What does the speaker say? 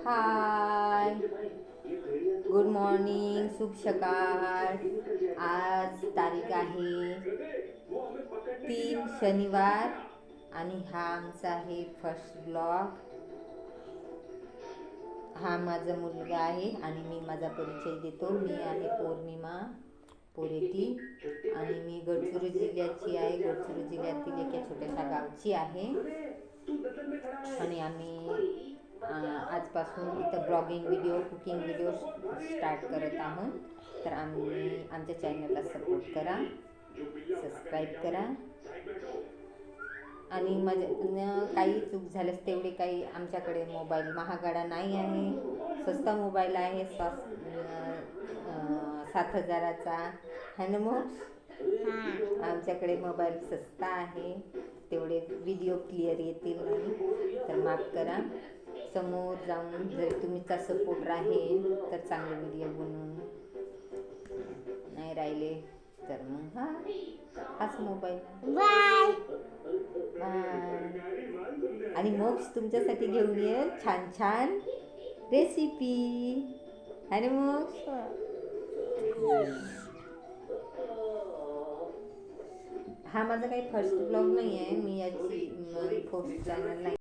हाय, good morning, शुभ सकाळ. आज तारीख आहे 3 शनिवार आणि हा आमचा आहे फर्स्ट ब्लॉग. हा माझा मुलगा आहे आणि मी माझा परिचय देतो. मी आहे पौर्णिमा पोरेटी आणि मी गडचिरोली जिल्ह्याची आहे. गडचिरोली जिल्ह्यातील एका छोट्याशा गावची आहे आणि आम्ही आजपासून इथं blogging video, cooking video start करत आहोत. तर आमच्या चॅनलला सपोर्ट करा, सबस्क्राईब करा आणि माझ्या काही चूक झाल्यास तेवढे काही आमच्याकडे मोबाईल महागडा नाही आहे, स्वस्त मोबाईल आहे. 7,000चा है ना. मग आमच्याकडे मोबाईल स्वस्त आहे, तेवढे व्हिडिओ क्लिअर येतील नाही तर माफ करा. समोर जाऊन जर तुमचा सपोर्ट राहील तर चांगले व्हिडिओ बनवून, नाही राहिले तर मग हाच मोबाईल बाय. आणि मग तुमच्यासाठी घेऊन येईल छान छान रेसिपी आणि मग हा माझा काही फर्स्ट ब्लॉग नाही आहे. मी याची फर्स्ट चॅनल नाही.